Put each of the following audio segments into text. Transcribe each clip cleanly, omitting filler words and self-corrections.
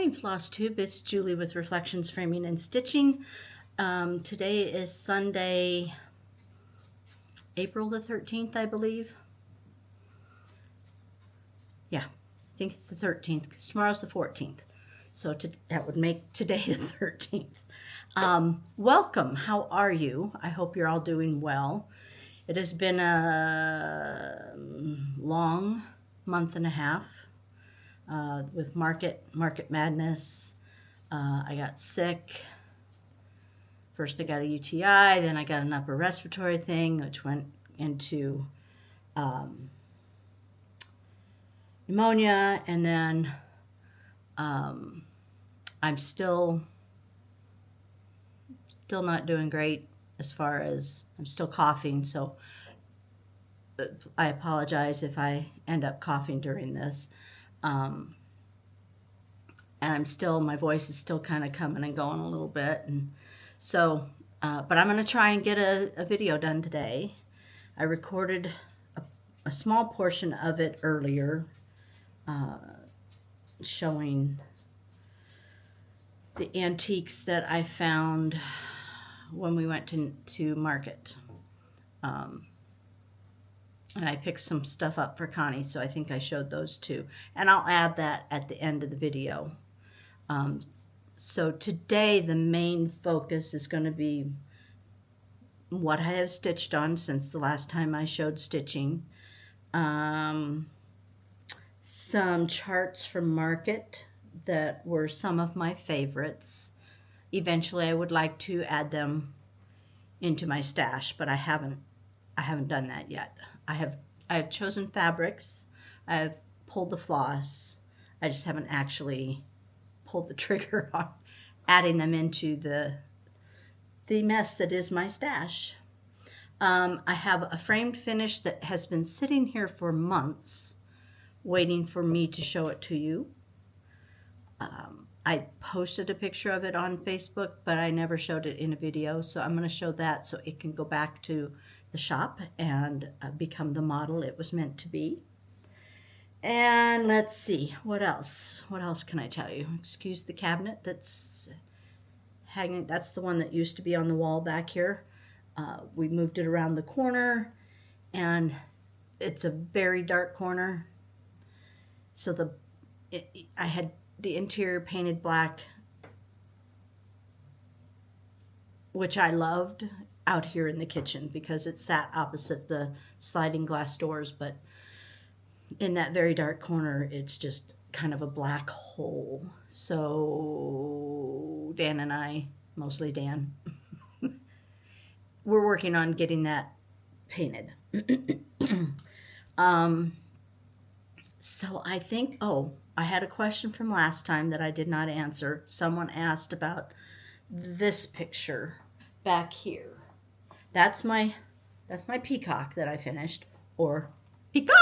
morning, Floss Tube. It's Julie with Reflections Framing and Stitching. Today is Sunday, April the 13th, I believe. Yeah, I think it's the 13th because tomorrow's the 14th. So that would make today the 13th. Welcome. How are you? I hope you're all doing well. It has been a long month and a half. With market madness. I got sick. First I got a UTI, then I got an upper respiratory thing, which went into pneumonia, and then I'm still not doing great as far as I'm still coughing, so I apologize if I end up coughing during this. And my voice is still kind of coming and going a little bit. And so, but I'm going to try and get a video done today. I recorded a small portion of it earlier, showing the antiques that I found when we went to market. And I picked some stuff up for Connie, so I think I showed those too. And I'll add that at the end of the video. So today the main focus is going to be what I have stitched on since the last time I showed stitching. Some charts from market that were some of my favorites. Eventually I would like to add them into my stash, but I haven't done that yet. I have chosen fabrics. I've pulled the floss. I just haven't actually pulled the trigger on adding them into the mess that is my stash. I have a framed finish that has been sitting here for months waiting for me to show it to you. I posted a picture of it on Facebook, but I never showed it in a video, so I'm going to show that so it can go back to the shop and become the model it was meant to be. And let's see, what else can I tell you? Excuse the cabinet that's hanging. That's the one that used to be on the wall back here. We moved it around the corner, and it's a very dark corner. So I had the interior painted black, which I loved, out here in the kitchen because it sat opposite the sliding glass doors, but in that very dark corner it's just kind of a black hole. So Dan and I, mostly Dan, we're working on getting that painted. So I think, I had a question from last time that I did not answer. Someone asked about this picture back here. That's my peacock that I finished, or peacock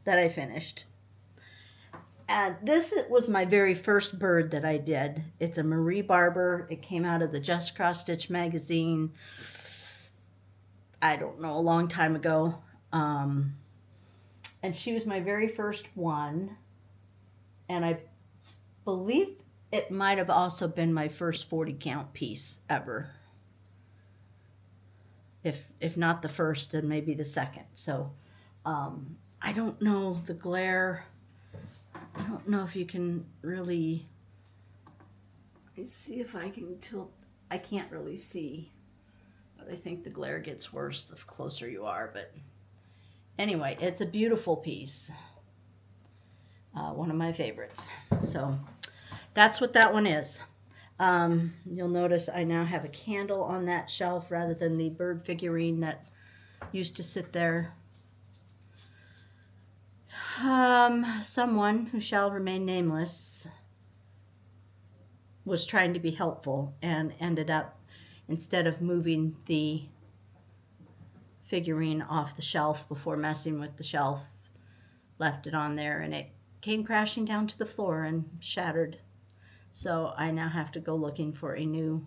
that I finished. And this was my very first bird that I did. It's a Marie Barber. It came out of the Just Cross Stitch magazine, I don't know, a long time ago. And she was my very first one. And I believe it might have also been my first 40 count piece ever. If not the first, then maybe the second. So I don't know, the glare, I don't know if you can really, let me see if I can tilt. I can't really see, but I think the glare gets worse the closer you are. But anyway, it's a beautiful piece. One of my favorites. So that's what that one is. You'll notice I now have a candle on that shelf rather than the bird figurine that used to sit there. Someone who shall remain nameless was trying to be helpful and ended up, instead of moving the figurine off the shelf before messing with the shelf, left it on there, and it came crashing down to the floor and shattered. So I now have to go looking for a new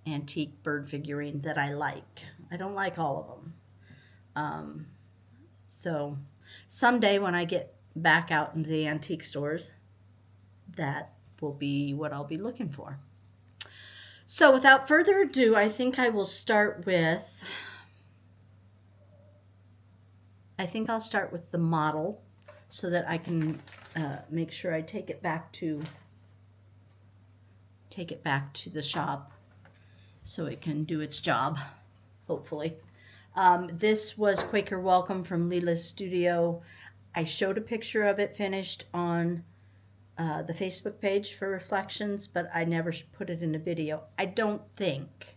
antique bird figurine that I like. I don't like all of them. So someday when I get back out into the antique stores, that will be what I'll be looking for. So without further ado, I think I will start with, I'll start with the model so that I can make sure I take it back to the shop so it can do its job, hopefully. This was Quaker Welcome from Lila's studio. I showed a picture of it finished on the Facebook page for Reflections, but I never put it in a video. I don't think.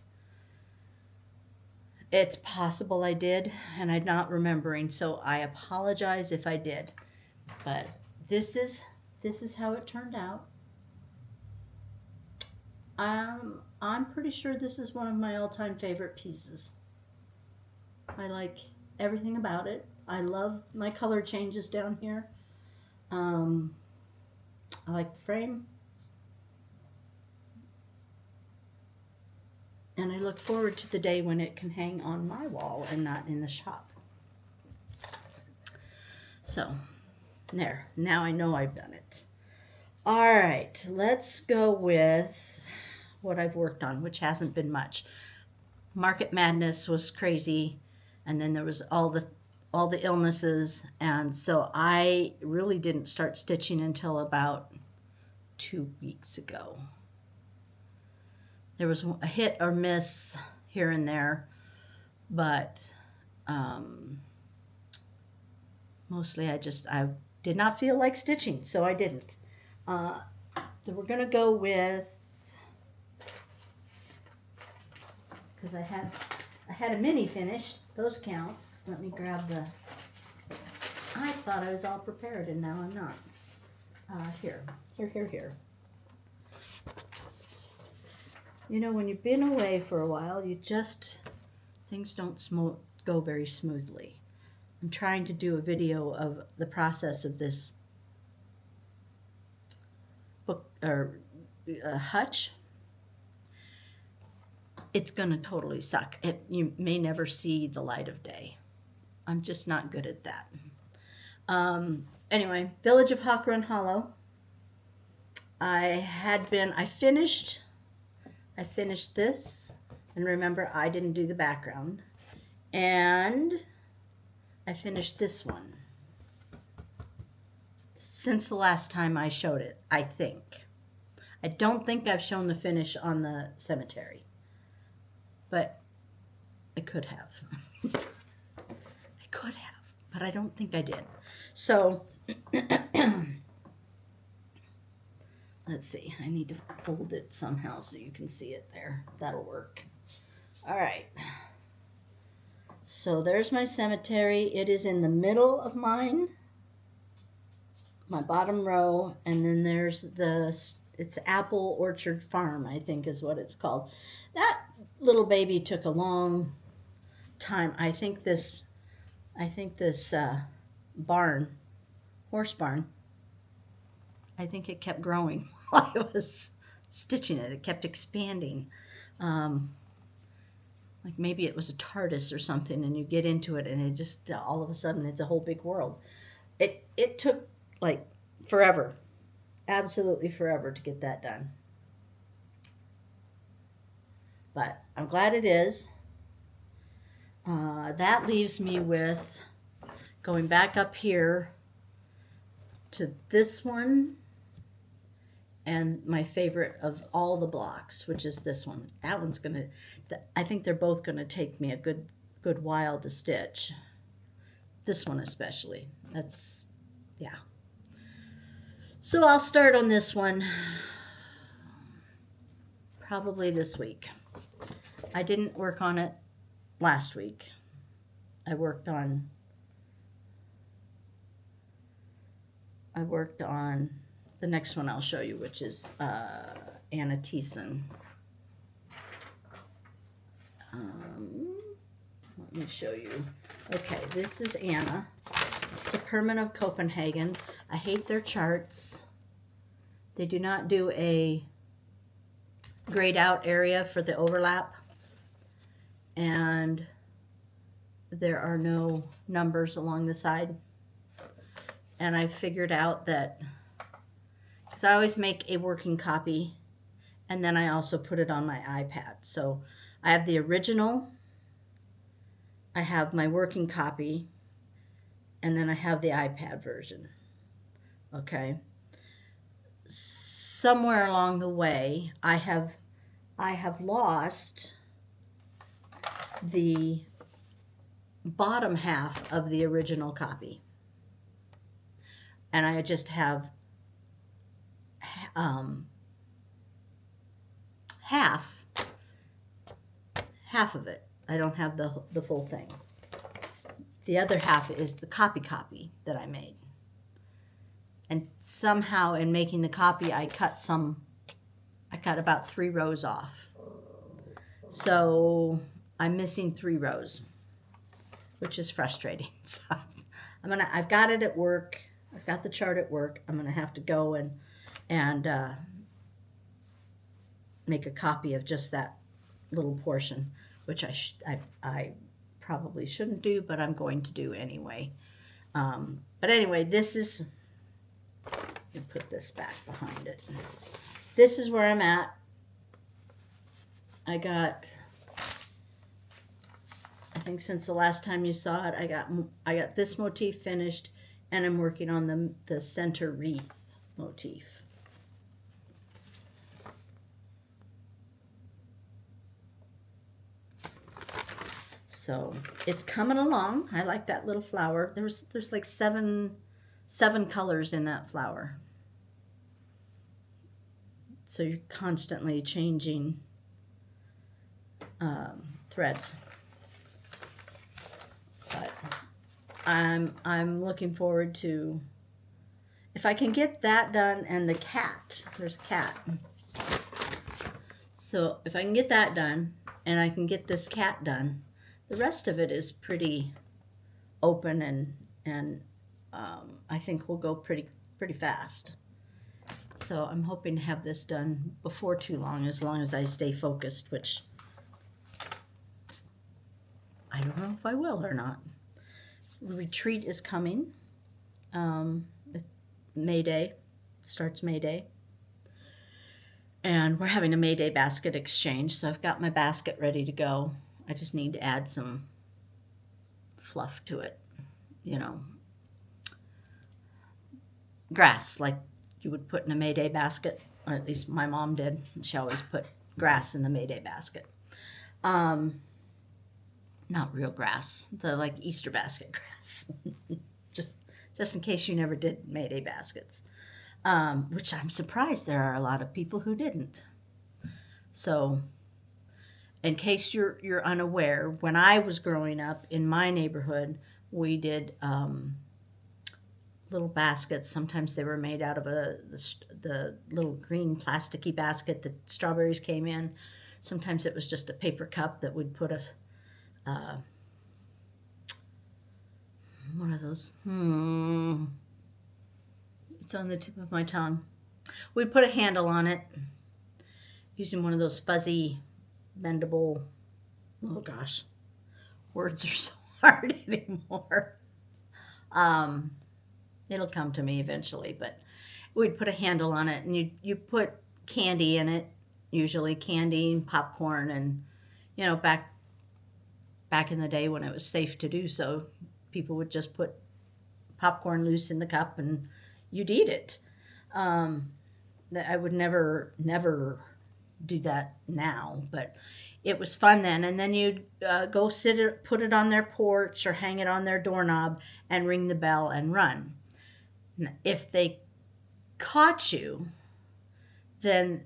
It's possible I did, and I'm not remembering, so I apologize if I did. But this is how it turned out. I'm pretty sure this is one of my all-time favorite pieces. I like everything about it. I love my color changes down here. I like the frame. And I look forward to the day when it can hang on my wall and not in the shop. So, there. Now I know I've done it. All right, let's go with what I've worked on, which hasn't been much. Market Madness was crazy, and then there was all the illnesses, and so I really didn't start stitching until about 2 weeks ago. There was a hit or miss here and there, but mostly I did not feel like stitching, so I didn't. So we're gonna go with, because I had a mini finish. Those count. Let me grab the. I thought I was all prepared, and now I'm not. Here. You know, when you've been away for a while, things don't go very smoothly. I'm trying to do a video of the process of this book or hutch. It's gonna totally suck. You may never see the light of day. I'm just not good at that. Anyway, Village of Hawk Run Hollow. I finished this, and remember I didn't do the background, and I finished this one since the last time I showed it. I don't think I've shown the finish on the cemetery, but I could have. But I don't think I did. So let's see, I need to fold it somehow so you can see it there. That'll work. All right. So there's my cemetery. It is in the middle of my bottom row, and then there's it's Apple Orchard Farm, I think is what it's called. That little baby took a long time. I think this horse barn, I think it kept growing while I was stitching it. It kept expanding. Like maybe it was a TARDIS or something, and you get into it and it just all of a sudden it's a whole big world. It took like forever, absolutely forever to get that done. But I'm glad it is. That leaves me with going back up here to this one and my favorite of all the blocks, which is this one. That one's I think they're both gonna take me a good while to stitch. This one especially. Yeah. So I'll start on this one probably this week. I didn't work on it last week. I worked on the next one I'll show you, which is Anna Tisson. Let me show you. Okay, this is Anna. It's a Permanent of Copenhagen. I hate their charts. They do not do a grayed out area for the overlap, and there are no numbers along the side. And I figured out that because I always make a working copy, and then I also put it on my iPad. So I have the original, I have my working copy, and then I have the iPad version. Okay. Somewhere along the way, I have lost the bottom half of the original copy, and I just have half of it. I don't have the full thing. The other half is the copy that I made. And somehow in making the copy, I cut about 3 rows off. So I'm missing 3 rows, which is frustrating. So I've got it at work. I've got the chart at work. I'm gonna have to go and make a copy of just that little portion, which I probably shouldn't do, but I'm going to do anyway. But anyway, this is, let me put this back behind it. This is where I'm at. I got, I think since the last time you saw it, I got this motif finished, and I'm working on the center wreath motif. So it's coming along. I like that little flower. There's like seven colors in that flower. So you're constantly changing threads. But I'm looking forward to, if I can get that done, and the cat, there's a cat. So if I can get that done, and I can get this cat done, the rest of it is pretty open, and I think we'll go pretty fast. So I'm hoping to have this done before too long as I stay focused, which I don't know if I will or not. The retreat is coming. Mayday, starts Mayday. And we're having a Mayday basket exchange, so I've got my basket ready to go. I just need to add some fluff to it, you know, grass like you would put in a Mayday basket, or at least my mom did. She always put grass in the Mayday basket. Not real grass, the like Easter basket grass, just in case you never did Mayday baskets, which I'm surprised there are a lot of people who didn't. So in case you're unaware, when I was growing up in my neighborhood, we did little baskets. Sometimes they were made out of the little green plasticky basket that strawberries came in. Sometimes it was just a paper cup that we'd put what are those? It's on the tip of my tongue. We'd put a handle on it using one of those fuzzy bendable, oh gosh, words are so hard anymore. It'll come to me eventually, but we'd put a handle on it, and you put candy in it, usually candy and popcorn, and you know, back in the day when it was safe to do so, people would just put popcorn loose in the cup and you'd eat it. I would never do that now, but it was fun then. And then you'd go put it on their porch or hang it on their doorknob and ring the bell and run. If they caught you, then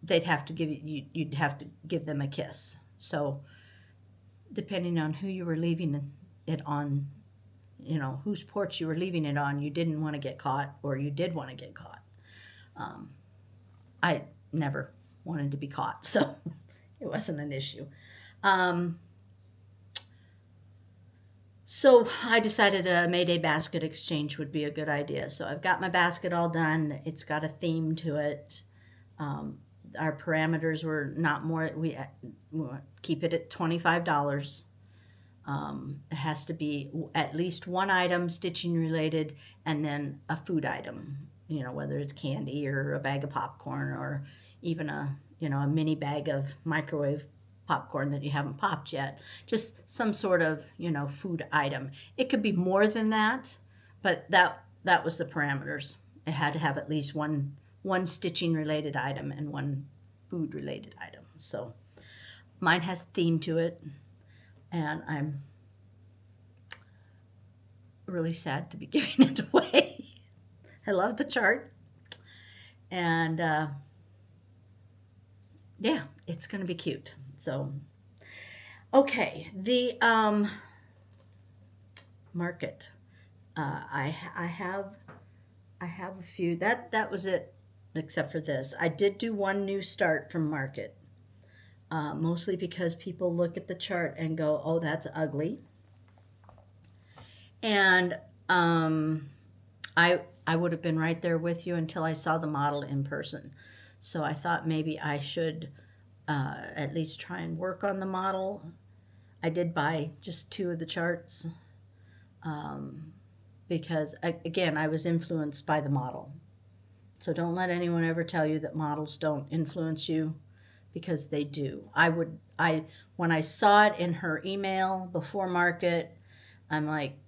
you'd have to give them a kiss. So depending on who you were leaving it on, you know, whose porch you were leaving it on, you didn't want to get caught, or you did want to get caught. I never wanted to be caught, so it wasn't an issue. So I decided a Mayday basket exchange would be a good idea. So I've got my basket all done. It's got a theme to it. Our parameters were not more, we keep it at $25. It has to be at least one item stitching related, and then a food item you know, whether it's candy or a bag of popcorn or even a, you know, a mini bag of microwave popcorn that you haven't popped yet. Just some sort of, you know, food item. It could be more than that, but that was the parameters. It had to have at least one stitching related item and one food related item. So mine has theme to it, and I'm really sad to be giving it away. I love the chart, and yeah, it's gonna be cute. So okay, the market. I have a few. That was it, except for this. I did do one new start from market, mostly because people look at the chart and go, "Oh, that's ugly," and I would have been right there with you until I saw the model in person. So I thought maybe I should at least try and work on the model. I did buy just 2 of the charts because, again, I was influenced by the model. So don't let anyone ever tell you that models don't influence you, because they do. When I saw it in her email before market, I'm like,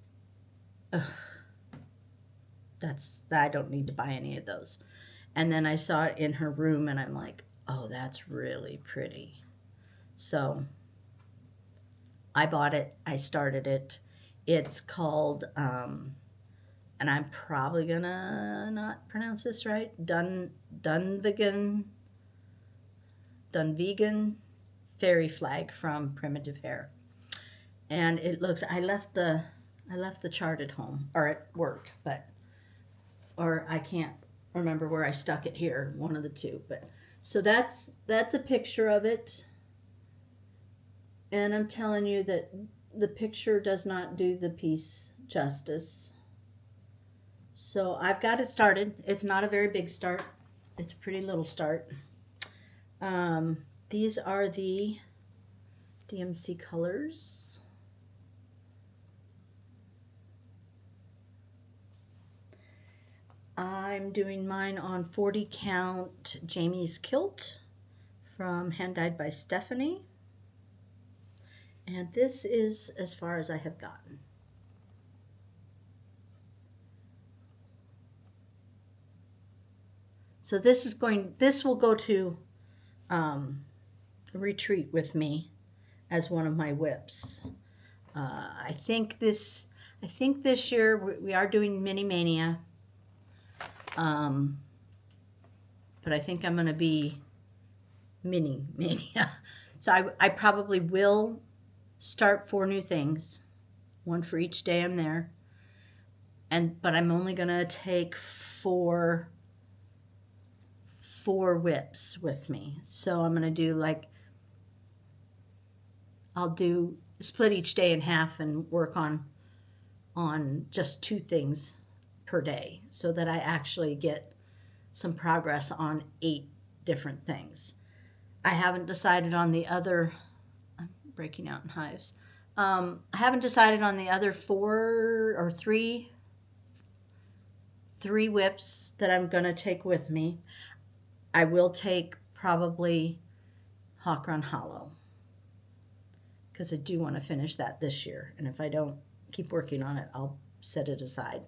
ugh, I don't need to buy any of those. And then I saw it in her room and I'm like, oh, that's really pretty. So I bought it. I started it. It's called, and I'm probably gonna not pronounce this right, Dunvegan Fairy Flag from Primitive Hair. And it looks, I left the chart at home or at work, or I can't remember where I stuck it here, one of the two. But so that's a picture of it. And I'm telling you that the picture does not do the piece justice. So I've got it started. It's not a very big start. It's a pretty little start. These are the DMC colors. I'm doing mine on 40 count Jamie's Kilt from Hand Dyed by Stephanie. And this is as far as I have gotten. So this will go to retreat with me as one of my whips. I think this year we are doing Mini Mania. But I think I'm going to be Mini Mania. So I probably will start 4 new things, 1 for each day I'm there. But I'm only going to take 4 whips with me. So I'm going to do I'll split each day in half and work on just 2 things per day, so that I actually get some progress on 8 different things. I haven't decided on the other, I'm breaking out in hives. I haven't decided on the other 4 or 3 whips that I'm going to take with me. I will take probably Hawk Run Hollow, because I do want to finish that this year. And if I don't keep working on it, I'll set it aside.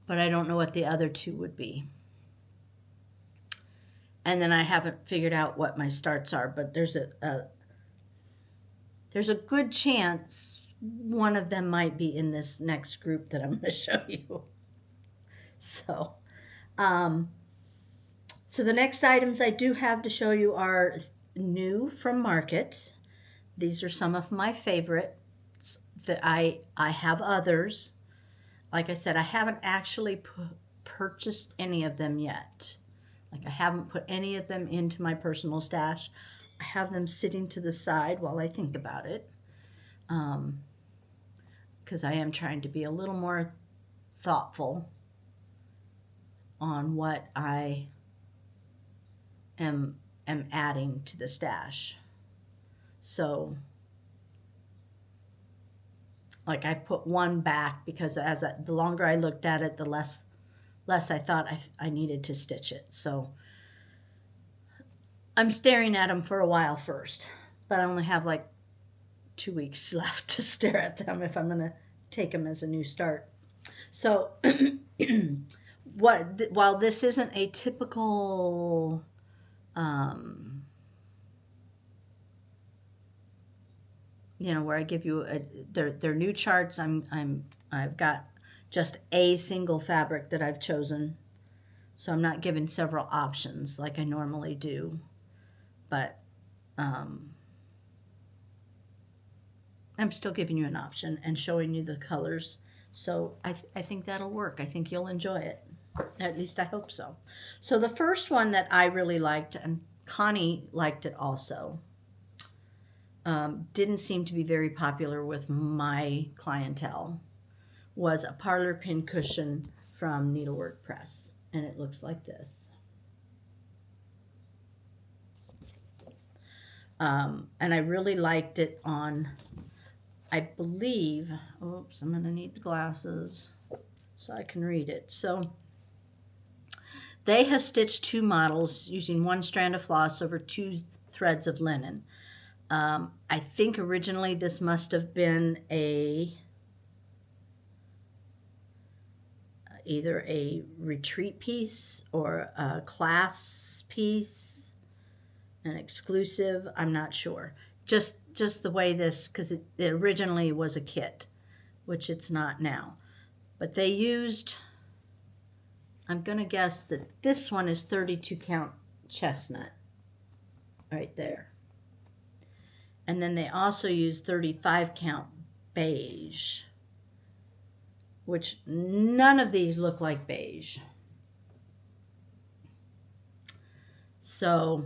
But I don't know what the other 2 would be. And then I haven't figured out what my starts are, but there's a good chance one of them might be in this next group that I'm going to show you. So, so the next items I do have to show you are new from market. These are some of my favorites that I have others. Like I said, I haven't actually purchased any of them yet. Like, I haven't put any of them into my personal stash. I have them sitting to the side while I think about it. Because I am trying to be a little more thoughtful on what I am adding to the stash. So, like, I put one back because the longer I looked at it, the less less I thought I needed to stitch it. So I'm staring at them for a while first, but I only have like 2 weeks left to stare at them if I'm going to take them as a new start. So while this isn't a typical where I give you their new charts, I've got just a single fabric that I've chosen. So I'm not giving several options like I normally do. But I'm still giving you an option and showing you the colors. So I think that'll work. I think you'll enjoy it. At least I hope so. So the first one that I really liked, and Connie liked it also, didn't seem to be very popular with my clientele, was a parlor pin cushion from Needlework Press. And it looks like this. And I really liked it on, I believe, oops, I'm going to need the glasses so I can read it. So they have stitched 2 models using 1 strand of floss over 2 threads of linen. I think originally this must have been either a retreat piece or a class piece, an exclusive, I'm not sure. Just the way this, because it originally was a kit, which it's not now. But they used, I'm going to guess that this one is 32 count chestnut right there. And then they also used 35 count beige, which none of these look like beige. So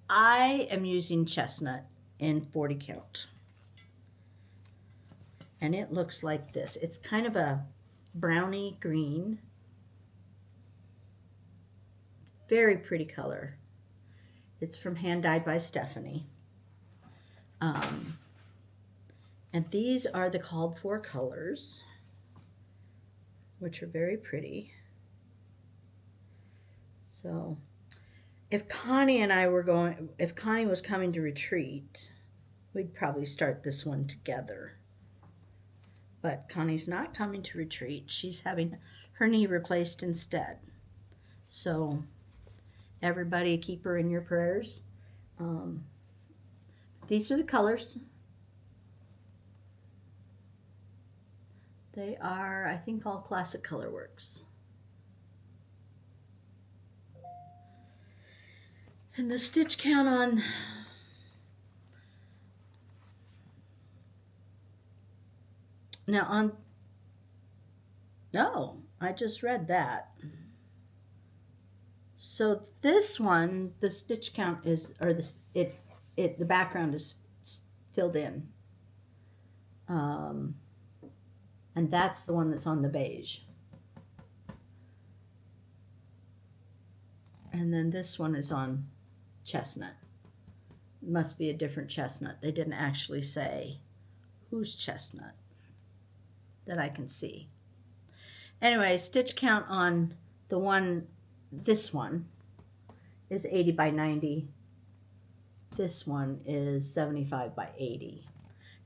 I am using chestnut in 40 count. And it looks like this. It's kind of a browny green. Very pretty color. It's from Hand Dyed by Stephanie. And these are the called for colors, which are very pretty. So if Connie was coming to retreat, we'd probably start this one together. But Connie's not coming to retreat. She's having her knee replaced instead. So everybody keep her in your prayers. These are the colors. They are, I think, all Classic Colorworks. And the stitch count on no, I just read that. So this one, the stitch count is, or the background is filled in. And that's the one that's on the beige. And then this one is on chestnut. It must be a different chestnut. They didn't actually say whose chestnut that I can see. Anyway, stitch count on this one is 80 by 90. This one is 75 by 80.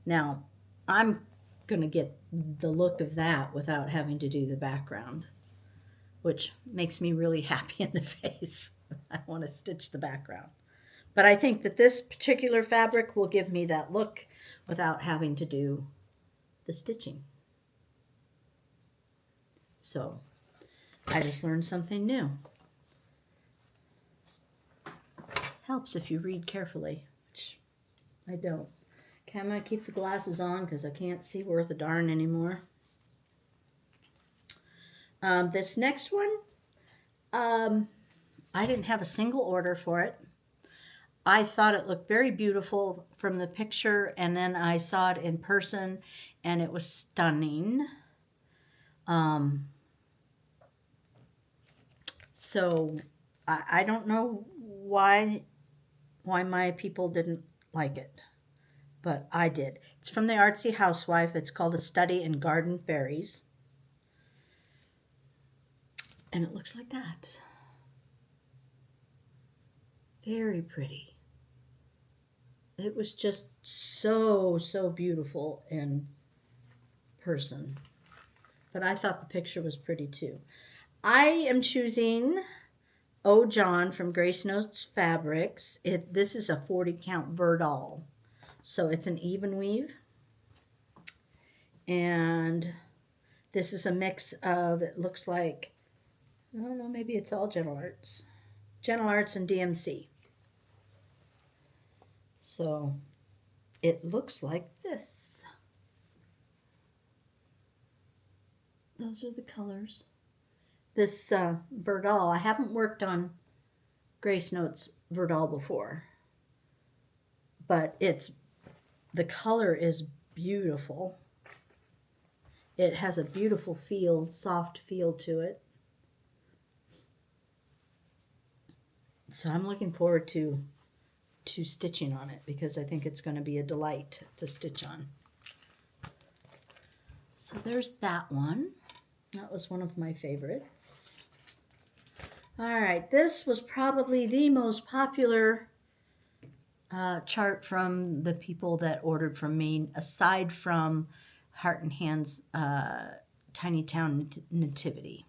Now, I'm going to get the look of that without having to do the background, which makes me really happy in the face. I want to stitch the background. But I think that this particular fabric will give me that look without having to do the stitching. So I just learned something new. Helps if you read carefully, which I don't. Okay, I'm going to keep the glasses on because I can't see worth a darn anymore. This next one, I didn't have a single order for it. I thought it looked very beautiful from the picture, and then I saw it in person, and it was stunning. So I don't know why my people didn't like it, but I did. It's from the Artsy Housewife. It's called A Study in Garden Fairies. And it looks like that. Very pretty. It was just so, so beautiful in person. But I thought the picture was pretty too. I am choosing Oh John from Grace Notes Fabrics. This is a 40 count Verdal. So it's an even weave. And this is a mix of, it looks like, I don't know, maybe it's all Gentle Arts. Gentle Arts and DMC. So it looks like this. Those are the colors. This Verdal, I haven't worked on Grace Notes Verdal before, but the color is beautiful. It has a beautiful feel, soft feel to it. So I'm looking forward to stitching on it because I think it's going to be a delight to stitch on. So there's that one. That was one of my favorites. All right, this was probably the most popular chart from the people that ordered from me, aside from Heart and Hands Tiny Town Nativity.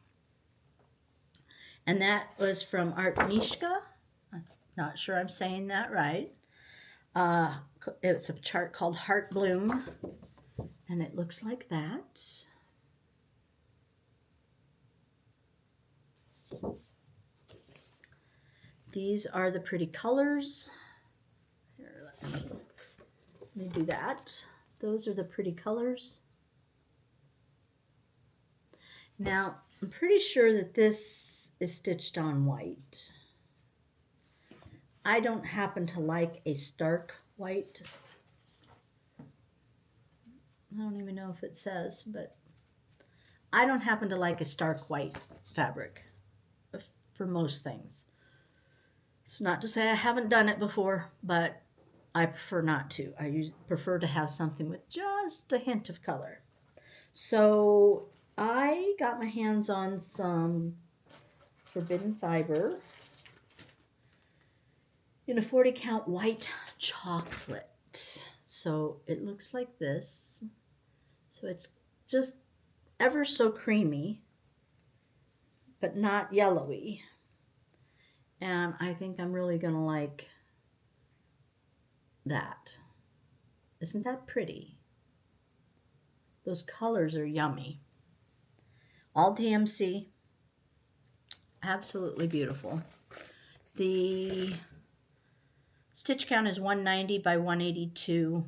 And that was from Artnishka. I'm not sure I'm saying that right. It's a chart called Heart Bloom, and it looks like that. These are the pretty colors. Here, let me do that. Those are the pretty colors. Now, I'm pretty sure that this is stitched on white. I don't happen to like a stark white. I don't even know if it says, but I don't happen to like a stark white fabric for most things. It's not to say I haven't done it before, but I prefer not to. I prefer to have something with just a hint of color. So I got my hands on some Forbidden Fiber in a 40 count white chocolate. So it looks like this. So it's just ever so creamy, but not yellowy. And I think I'm really going to like that. Isn't that pretty? Those colors are yummy. All DMC. Absolutely beautiful. The stitch count is 190 by 182.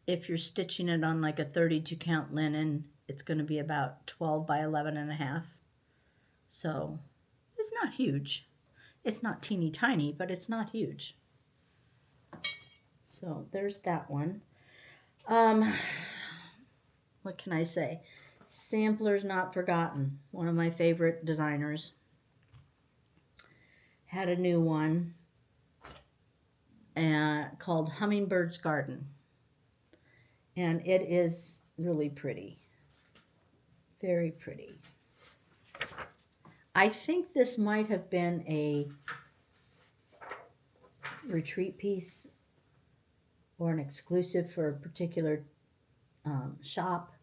If you're stitching it on like a 32 count linen, it's going to be about 12 by 11 and a half. So it's not huge. It's not teeny tiny, but it's not huge. So there's that one. What can I say? Sampler's Not Forgotten. One of my favorite designers. Had a new one called Hummingbird's Garden. And it is really pretty. Very pretty. I think this might have been a retreat piece or an exclusive for a particular shop,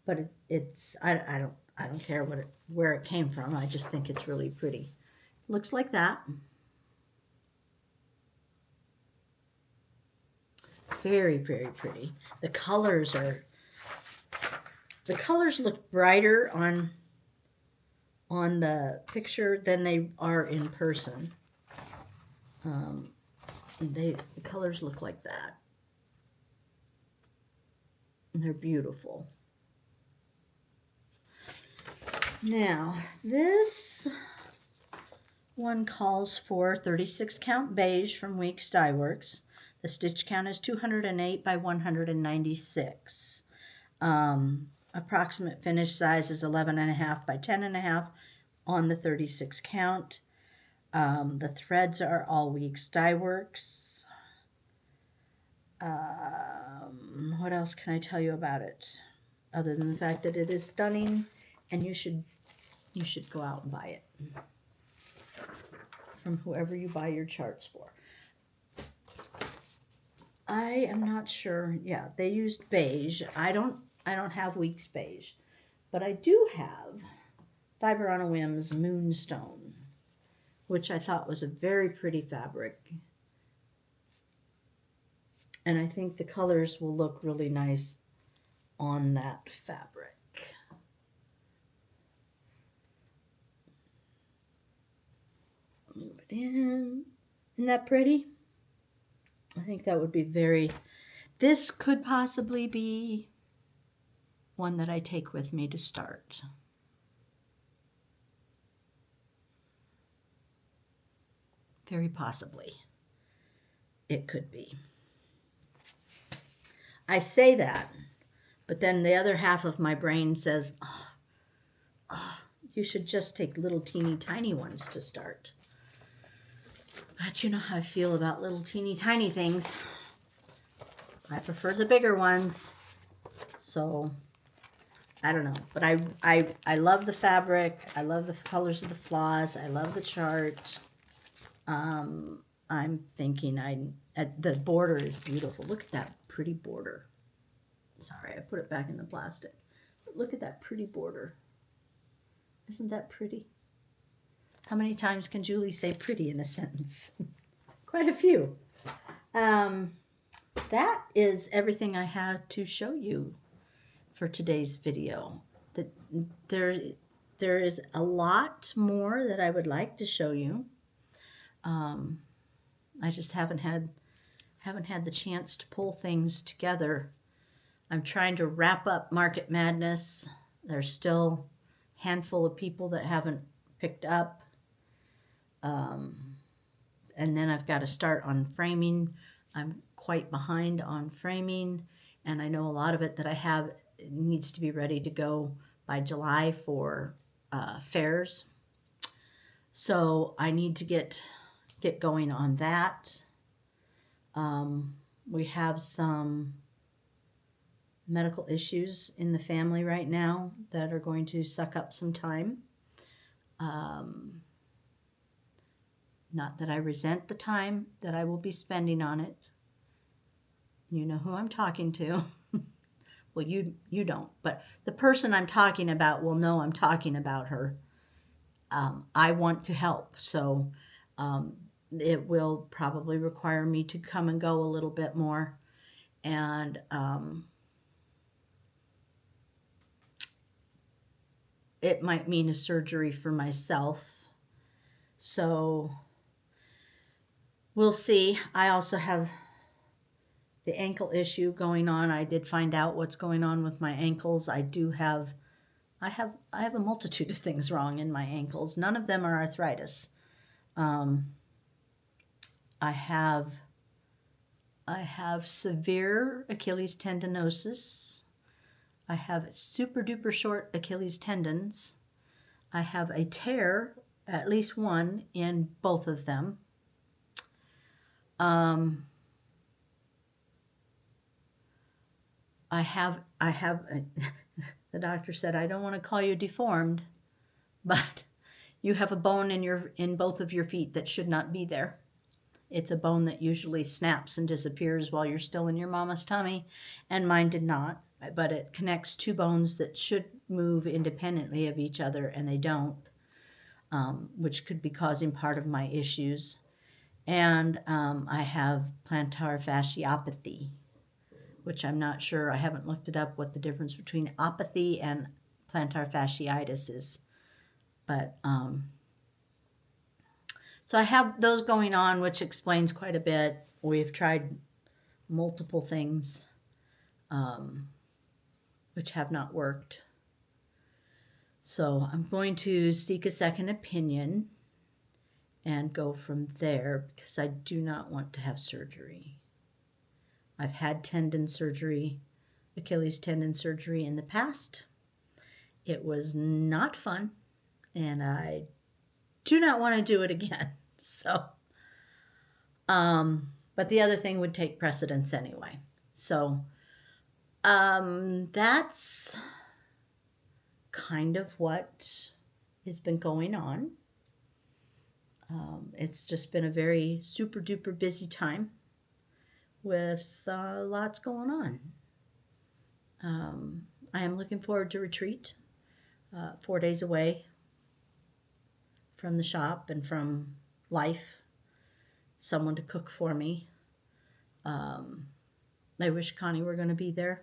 but it's I don't care where it came from. I just think it's really pretty. Looks like that. Very, very pretty. The colors look brighter on the picture than they are in person. The colors look like that. And they're beautiful. Now, this one calls for 36 count beige from Weeks Dye Works. The stitch count is 208 by 196. Approximate finish size is 11.5 by 10.5 on the 36 count. The threads are all Weeks Dye Works. What else can I tell you about it? other than the fact that it is stunning, and you should go out and buy it from whoever you buy your charts for. I am not sure. Yeah, they used beige. I don't have Weeks beige, but I do have Fiber on a Whim's Moonstone, which I thought was a very pretty fabric. And I think the colors will look really nice on that fabric. Move it in. Isn't that pretty? I think that would be very... This could possibly be one that I take with me to start. Very possibly. It could be. I say that, but then the other half of my brain says, oh, you should just take little teeny tiny ones to start. But you know how I feel about little teeny tiny things. I prefer the bigger ones. So, I don't know. But I love the fabric. I love the colors of the floss. I love the chart. I'm thinking the border is beautiful. Look at that pretty border. Sorry, I put it back in the plastic. But look at that pretty border. Isn't that pretty? How many times can Julie say pretty in a sentence? Quite a few. That is everything I had to show you for today's video. There is a lot more that I would like to show you. I just haven't had the chance to pull things together. I'm trying to wrap up Market Madness. There's still a handful of people that haven't picked up. And then I've got to start on framing. I'm quite behind on framing, and I know a lot of it that I have needs to be ready to go by July for fairs. So I need to get going on that. We have some medical issues in the family right now that are going to suck up some time. Not that I resent the time that I will be spending on it. You know who I'm talking to. Well, you don't, but the person I'm talking about will know I'm talking about her. I want to help, so it will probably require me to come and go a little bit more, and it might mean a surgery for myself. So we'll see. I also have the ankle issue going on. I did find out what's going on with my ankles. I have a multitude of things wrong in my ankles. None of them are arthritis. I have severe Achilles tendinosis. I have super duper short Achilles tendons. I have a tear, at least one, in both of them. I have the doctor said, I don't want to call you deformed, but you have a bone in both of your feet that should not be there. It's a bone that usually snaps and disappears while you're still in your mama's tummy, and mine did not, but it connects two bones that should move independently of each other, and they don't, which could be causing part of my issues. And I have plantar fasciopathy, which I'm not sure. I haven't looked it up what the difference between opathy and plantar fasciitis is. But so I have those going on, which explains quite a bit. We've tried multiple things, which have not worked. So I'm going to seek a second opinion and go from there, because I do not want to have surgery. I've had tendon surgery, Achilles tendon surgery in the past. It was not fun, and I do not want to do it again. So, but the other thing would take precedence anyway. So That's kind of what has been going on. It's just been a very super duper busy time with lots going on. I am looking forward to retreat, 4 days away from the shop and from life, someone to cook for me. I wish Connie were going to be there,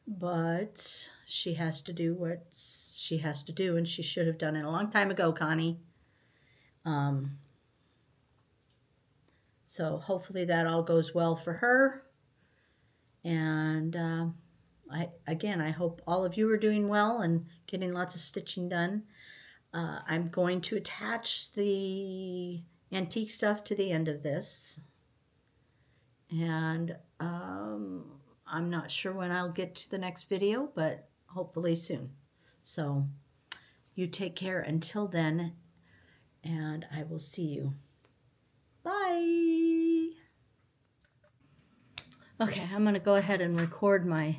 but she has to do what she has to do, and she should have done it a long time ago, Connie. So hopefully that all goes well for her. And I hope all of you are doing well and getting lots of stitching done. I'm going to attach the antique stuff to the end of this. And I'm not sure when I'll get to the next video, but hopefully soon. So you take care until then, and I will see you. Bye. Okay, I'm going to go ahead and record my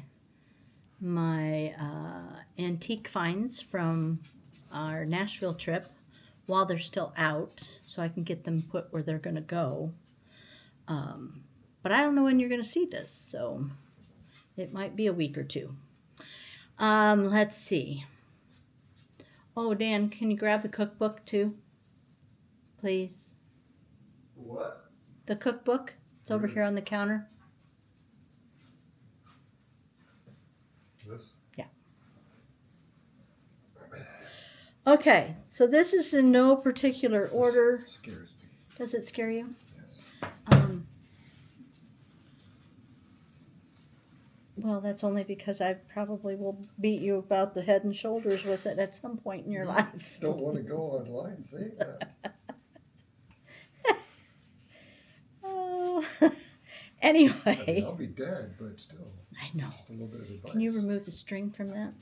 antique finds from our Nashville trip while they're still out, so I can get them put where they're going to go. But I don't know when you're going to see this, so it might be a week or two. Let's see. Oh, Dan, can you grab the cookbook too, please? What? The cookbook. It's over here on the counter. This? Yeah. Okay, so this is in no particular order. This scares me. Does it scare you? Yes. Well, that's only because I probably will beat you about the head and shoulders with it at some point in your life. Don't want to go online saying that. Oh. I Anyway. mean, I'll be dead, but still. I know. Just a little bit of advice. Can you remove the string from that?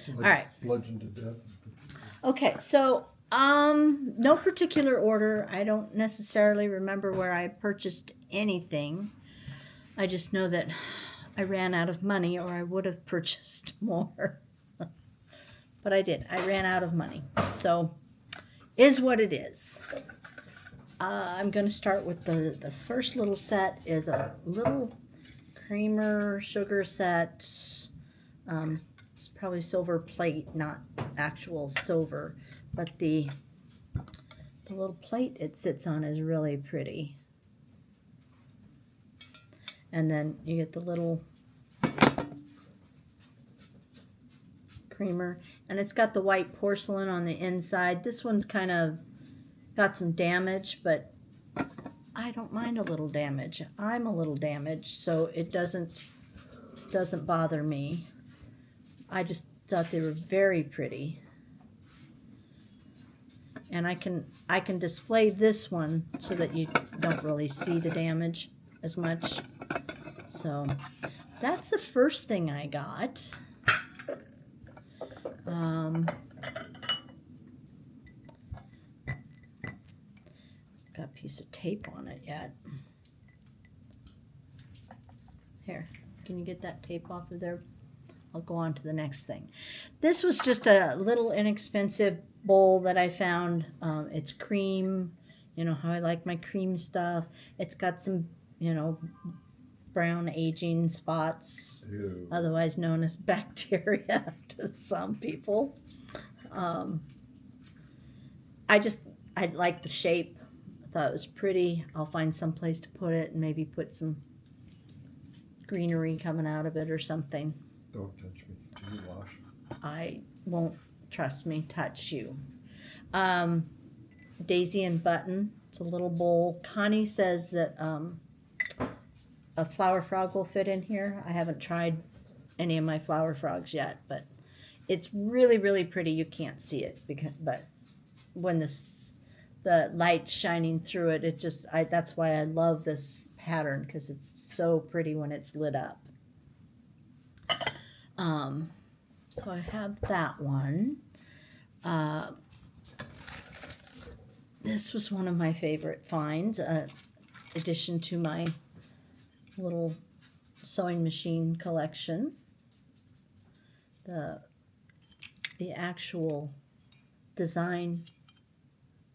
All right. Bludgeoned to death. Okay, so no particular order. I don't necessarily remember where I purchased anything. I just know that I ran out of money, or I would have purchased more. But I did. I ran out of money. So, is what it is. I'm going to start with the first little set is a little creamer sugar set. It's probably silver plate, not actual silver. But the little plate it sits on is really pretty. And then you get the little creamer. And it's got the white porcelain on the inside. This one's kind of got some damage, but I don't mind a little damage. I'm a little damaged, so it doesn't bother me. I just thought they were very pretty. And I can display this one so that you don't really see the damage as much. So that's the first thing I got. It's got a piece of tape on it yet. Here, can you get that tape off of there? I'll go on to the next thing. This was just a little inexpensive bowl that I found. It's cream. You know how I like my cream stuff. It's got some, brown aging spots, Ew. otherwise known as bacteria to some people. I like the shape. I thought it was pretty. I'll find some place to put it and maybe put some greenery coming out of it or something. Don't touch me. Do you wash? I won't, trust me, touch you. Daisy and Button. It's a little bowl. Connie says that a flower frog will fit in here. I haven't tried any of my flower frogs yet, but it's really, really pretty. You can't see it, but when the light's shining through it, that's why I love this pattern, because it's so pretty when it's lit up. So I have that one. This was one of my favorite finds, addition to my little sewing machine collection. The actual design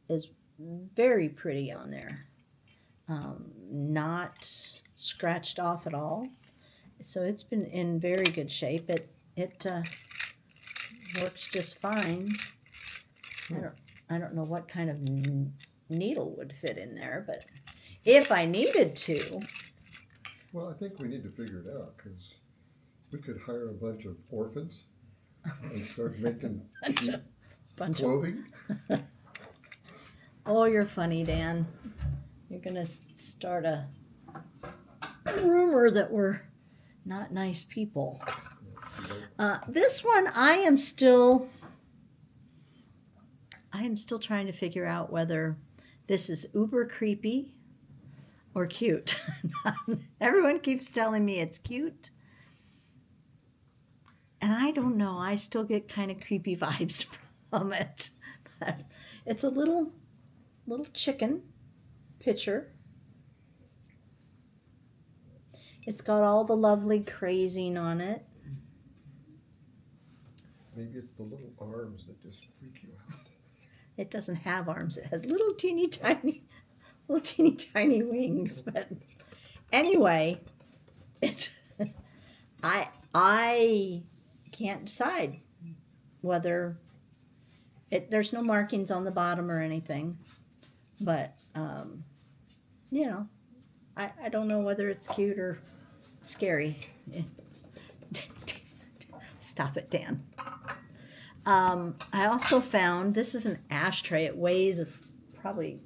is very pretty on there. Not scratched off at all. So it's been in very good shape. It works just fine. I don't know what kind of needle would fit in there, but if I needed to. Well, I think we need to figure it out, because we could hire a bunch of orphans and start making bunch clothing. Oh, you're funny, Dan. You're gonna start a rumor that we're not nice people. This one, I am still trying to figure out whether this is uber creepy or cute. Everyone keeps telling me it's cute. And I don't know. I still get kind of creepy vibes from it. It's a little chicken picture. It's got all the lovely crazing on it. Maybe it's the little arms that just freak you out. It doesn't have arms. It has little teeny tiny wings. But anyway, I can't decide whether there's no markings on the bottom or anything, but you know, I don't know whether it's cute or scary. Stop it, Dan. I also found, this is an ashtray. It weighs probably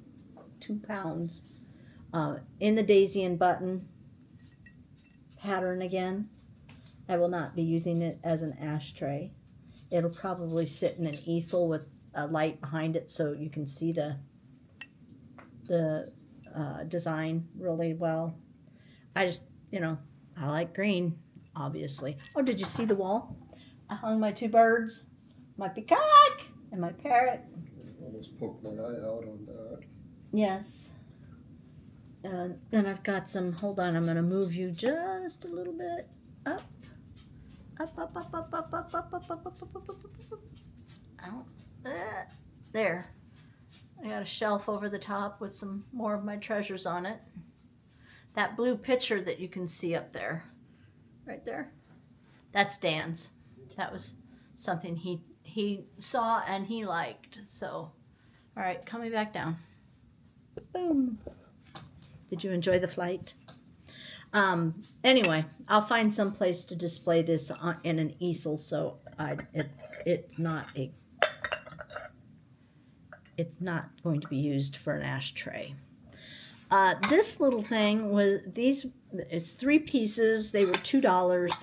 2 pounds. In the daisy and button pattern again. I will not be using it as an ashtray. It'll probably sit in an easel with a light behind it so you can see the design really well. I just, I like green, obviously. Oh, did you see the wall? I hung my 2 birds, my peacock and my parrot. Almost poked my eye out on that. Yes. Then I've got some, hold on, I'm going to move you just a little bit up. Up. Out. There. I got a shelf over the top with some more of my treasures on it. That blue picture that you can see up there, right there, that's Dan's. That was something he saw and he liked. So, all right, coming back down. Boom. Did you enjoy the flight? Anyway, I'll find some place to display this in an easel, so it's not going to be used for an ashtray. This little thing it's 3 pieces. They were $2.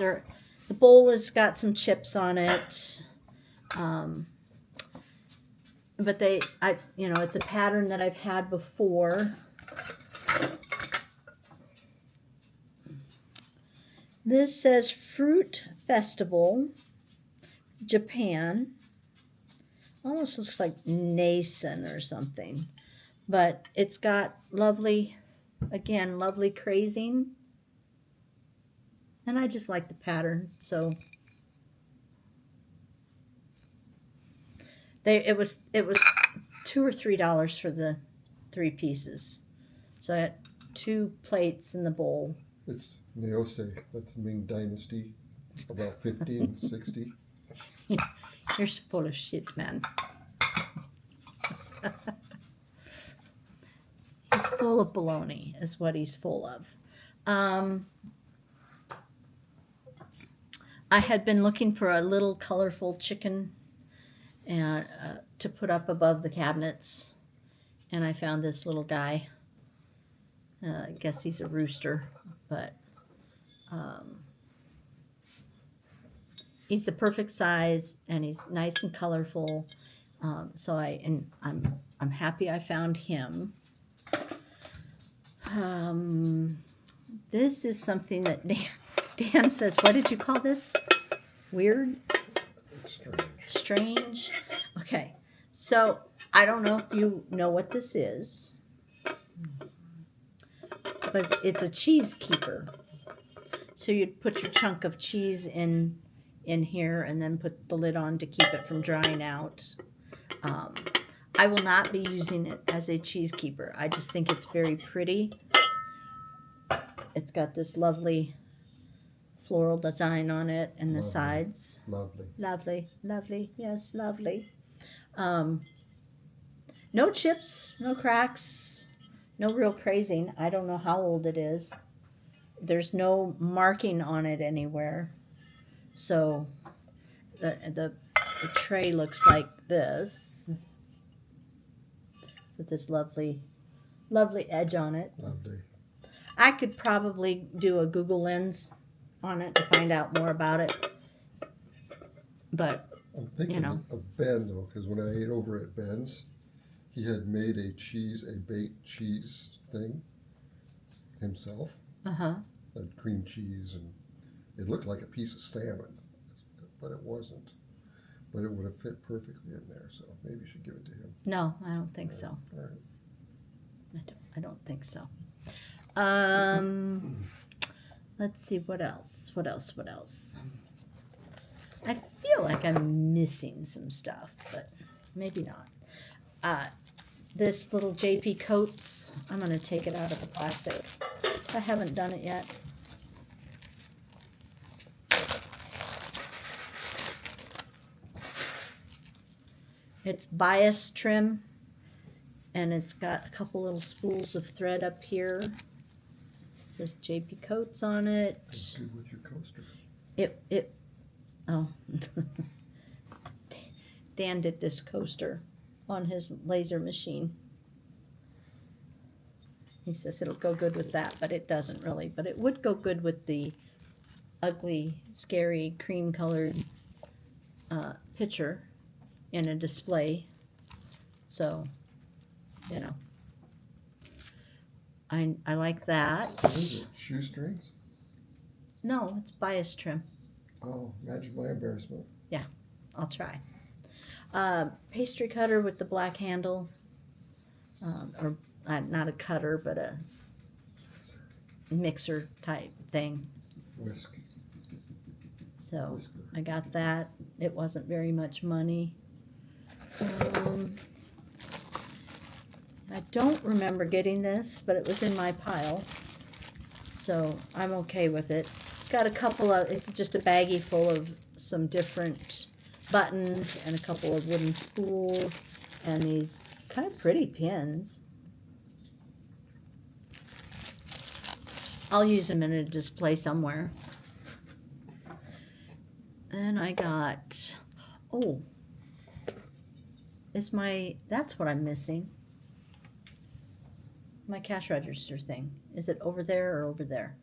The bowl has got some chips on it. But it's a pattern that I've had before. This says Fruit Festival, Japan. Almost looks like Nason or something. But it's got lovely crazing. And I just like the pattern, so it was $2 or $3 for the 3 pieces. So I had 2 plates in the bowl. It's Neose, that's the Ming Dynasty, about 1560. You're so full of shit, man. He's full of baloney, is what he's full of. I had been looking for a little colorful chicken to put up above the cabinets, and I found this little guy. I guess he's a rooster, but he's the perfect size, and he's nice and colorful. So I'm happy I found him. This is something that Dan says, what did you call this? Weird? Strange. Okay. So I don't know if you know what this is, but it's a cheese keeper. So you'd put your chunk of cheese in here and then put the lid on to keep it from drying out. I will not be using it as a cheese keeper. I just think it's very pretty. It's got this lovely floral design on it and the sides. Lovely. Lovely, lovely, yes, lovely. No chips, no cracks, no real crazing. I don't know how old it is. There's no marking on it anywhere. So the tray looks like this. With this lovely edge on it. Lovely. I could probably do a Google lens on it to find out more about it. But, I'm thinking of Ben, though, because when I ate over at Ben's, he had made a baked cheese thing himself. Had cream cheese, and it looked like a piece of salmon, but it wasn't. But it would have fit perfectly in there, so maybe you should give it to him. No, I don't think so. All right. I don't think so. Let's see, what else? I feel like I'm missing some stuff, but maybe not. This little JP Coats, I'm going to take it out of the plastic. I haven't done it yet. It's bias trim, and it's got a couple little spools of thread up here. There's JP Coats on it. It's good with your coaster. Oh. Dan did this coaster on his laser machine. He says it'll go good with that, but it doesn't really. But it would go good with the ugly, scary, cream-colored picture in a display. So, you know, I like that. Is it shoestrings? No, it's bias trim. Oh, imagine my embarrassment. Yeah, I'll try. Pastry cutter with the black handle, or not a cutter, but a mixer type thing. Whisk. So Whisker. I got that. It wasn't very much money. I don't remember getting this, but it was in my pile, so I'm okay with it. It's got a couple of, it's just a baggie full of some different buttons and a couple of wooden spools and these kind of pretty pins. I'll use them in a display somewhere. And I got, oh, that's what I'm missing. My cash register thing. Is it over there or over there?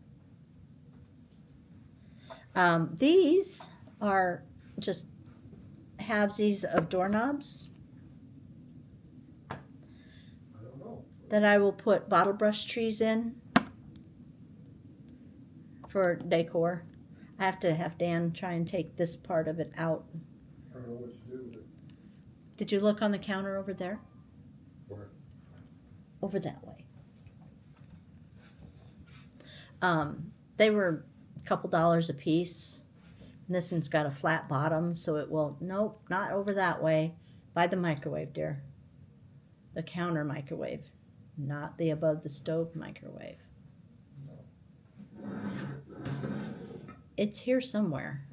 These are just halvesies of doorknobs I don't know. that I will put bottle brush trees in for decor. I have to have Dan try and take this part of it out. I don't know what to do with it. Did you look on the counter over there? Where? Over that way. They were a couple dollars a piece. And this one's got a flat bottom, so it will, nope, not over that way. By the microwave, dear. The counter microwave, not the above the stove microwave. It's here somewhere.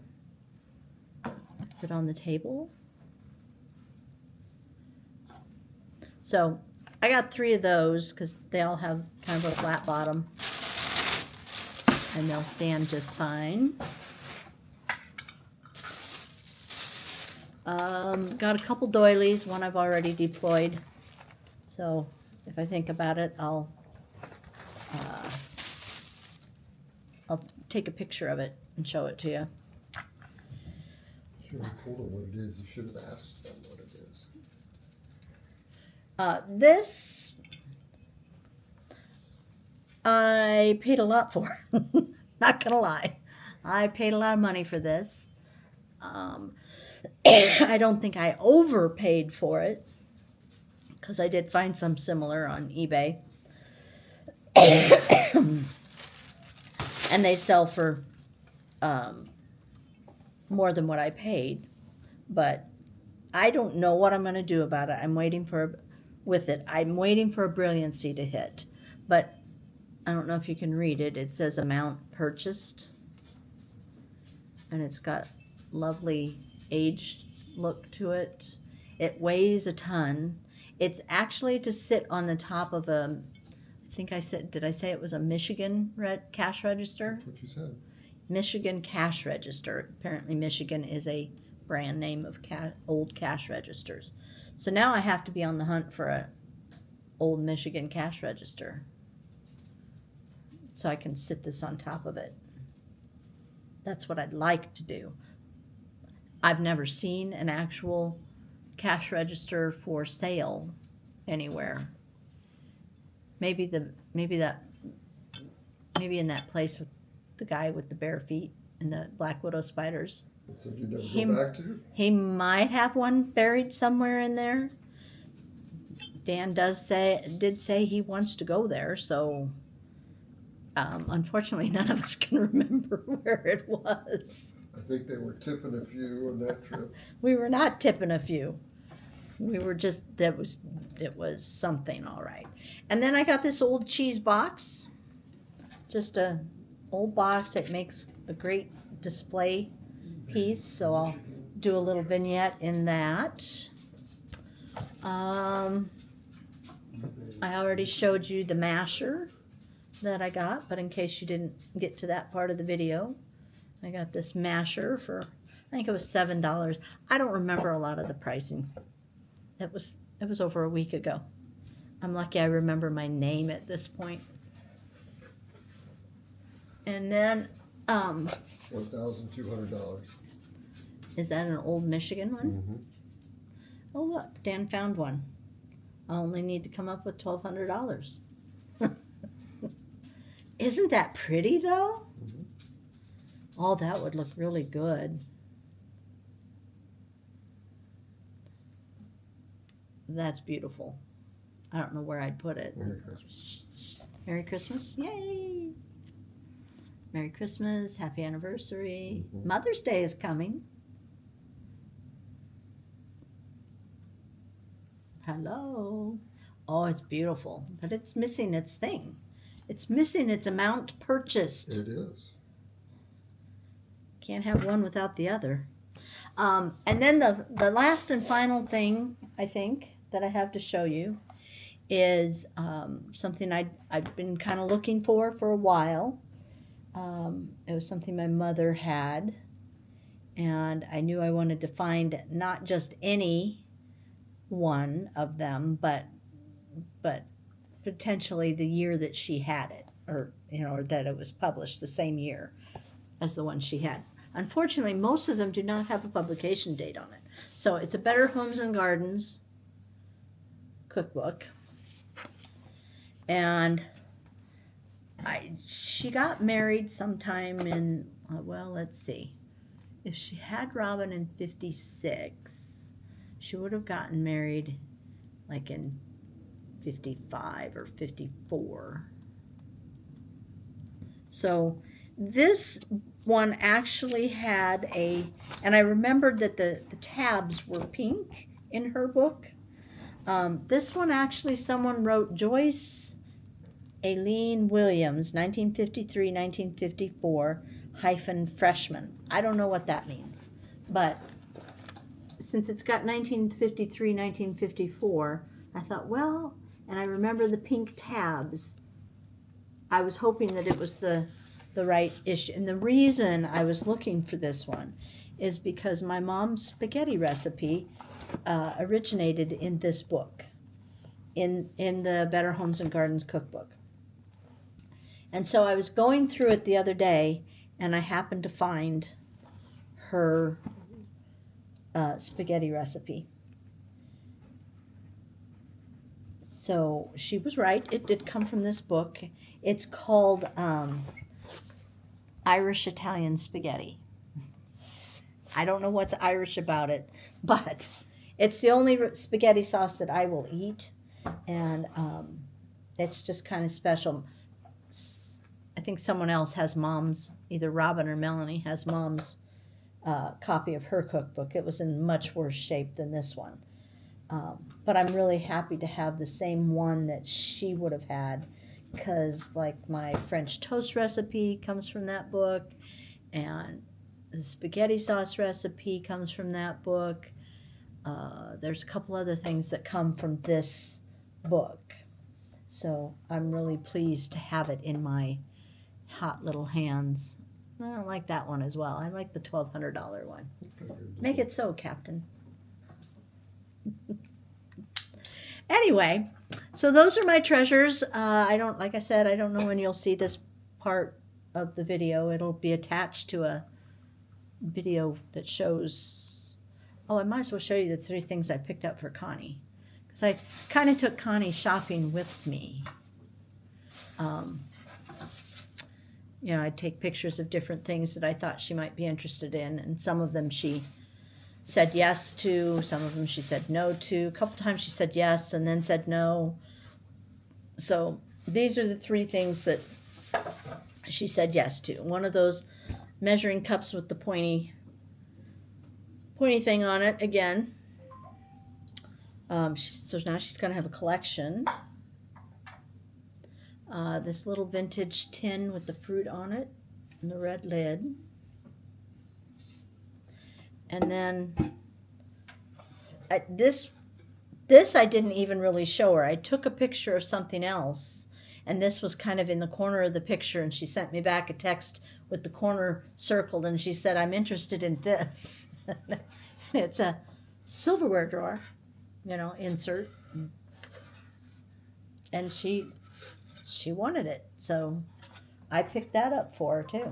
Is it on the table? So I got 3 of those because they all have kind of a flat bottom. And they'll stand just fine. Got a couple doilies, one I've already deployed. So if I think about it, I'll take a picture of it and show it to you. Should have told them what it is. You should have asked them what it is. This I paid a lot for. Not gonna lie, I paid a lot of money for this. I don't think I overpaid for it because I did find some similar on eBay. And they sell for more than what I paid, but I don't know what I'm going to do about it. I'm waiting for a brilliancy to hit, but I don't know if you can read it. It says amount purchased, and it's got lovely aged look to it. It weighs a ton. It's actually to sit on the top of did I say it was a Michigan cash register? That's what you said. Michigan cash register. Apparently Michigan is a brand name of old cash registers. So now I have to be on the hunt for a old Michigan cash register, so I can sit this on top of it. That's what I'd like to do. I've never seen an actual cash register for sale anywhere. Maybe in that place with the guy with the bare feet and the black widow spiders. So you never go back to? He might have one buried somewhere in there. Dan did say he wants to go there, so unfortunately none of us can remember where it was. I think they were tipping a few on that trip. We were not tipping a few. We were just, it was something, all right. And then I got this old cheese box. Just a old box that makes a great display piece, so I'll do a little vignette in that. I already showed you the masher that I got, but in case you didn't get to that part of the video, I got this masher for, I think it was $7. I don't remember a lot of the pricing. It was over a week ago. I'm lucky I remember my name at this point. And then $1,200. Is that an old Michigan one? Mm-hmm. Oh look, Dan found one. I only need to come up with $1,200. Isn't that pretty though? Mm-hmm. Oh, that would look really good. That's beautiful. I don't know where I'd put it. Merry Christmas. Merry Christmas. Yay! Merry Christmas. Happy anniversary. Mm-hmm. Mother's Day is coming. Hello. Oh, it's beautiful. But it's missing its thing. It's missing its amount purchased. It is. Can't have one without the other. And then the last and final thing, I think, that I have to show you is something I've been kind of looking for a while. It was something my mother had, and I knew I wanted to find not just any one of them, but potentially the year that she had it, or that it was published the same year as the one she had. Unfortunately, most of them do not have a publication date on it. So it's a Better Homes and Gardens cookbook. And she got married sometime in, let's see. If she had Robin in 56, she would have gotten married like in 55 or 54. So this one actually had and I remembered that the tabs were pink in her book. This one actually, someone wrote Joyce Aileen Williams, 1953-1954, -freshman. I don't know what that means, but since it's got 1953-1954, I thought, well, and I remember the pink tabs. I was hoping that it was the right issue. And the reason I was looking for this one is because my mom's spaghetti recipe originated in this book, in the Better Homes and Gardens cookbook. And so I was going through it the other day, and I happened to find her spaghetti recipe. So she was right. It did come from this book. It's called Irish Italian spaghetti. I don't know what's Irish about it, but it's the only spaghetti sauce that I will eat, and it's just kind of special. I I think someone else has Mom's, either Robin or Melanie has Mom's copy of her cookbook. It was in much worse shape than this one. But I'm really happy to have the same one that she would have had, because like my French toast recipe comes from that book, and the spaghetti sauce recipe comes from that book. There's a couple other things that come from this book. So I'm really pleased to have it in my hot little hands. I don't like that one as well. I like the $1,200 one. Make it so, Captain. Anyway, so those are my treasures. Like I said, I don't know when you'll see this part of the video. It'll be attached to a video that shows, oh, I might as well show you the 3 things I picked up for Connie. Because I kind of took Connie shopping with me. You know, I'd take pictures of different things that I thought she might be interested in, and some of them she said yes to, some of them she said no to. A couple times she said yes and then said no. So these are the 3 things that she said yes to. One of those measuring cups with the pointy thing on it again. So now she's going to have a collection. This little vintage tin with the fruit on it and the red lid. And then this I didn't even really show her. I took a picture of something else, and this was kind of in the corner of the picture, and she sent me back a text with the corner circled, and she said, I'm interested in this. It's a silverware drawer, you know, insert. And she wanted it, so I picked that up for her too.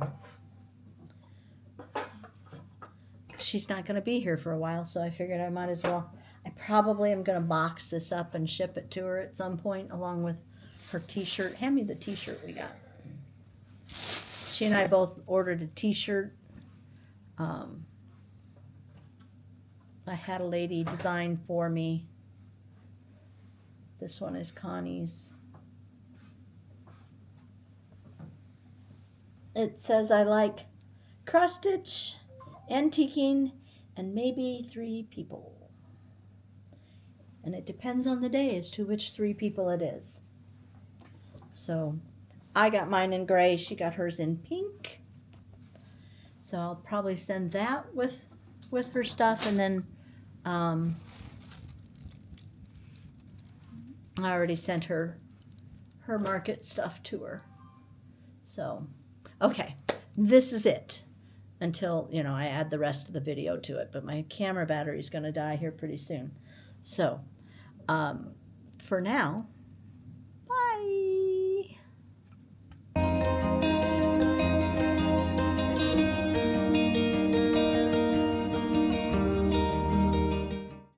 She's not going to be here for a while, so I figured I might as well. I probably am going to box this up and ship it to her at some point, along with her t-shirt. Hand me the t-shirt we got. She and I both ordered a t-shirt. I had a lady design for me. This one is Connie's. It says, I like cross-stitch, antiquing, and maybe 3 people. And it depends on the day as to which 3 people it is. So I got mine in gray. She got hers in pink. So I'll probably send that with her stuff. And then I already sent her market stuff to her. So, okay, this is it. Until, you know, I add the rest of the video to it. But my camera battery is going to die here pretty soon. So, for now,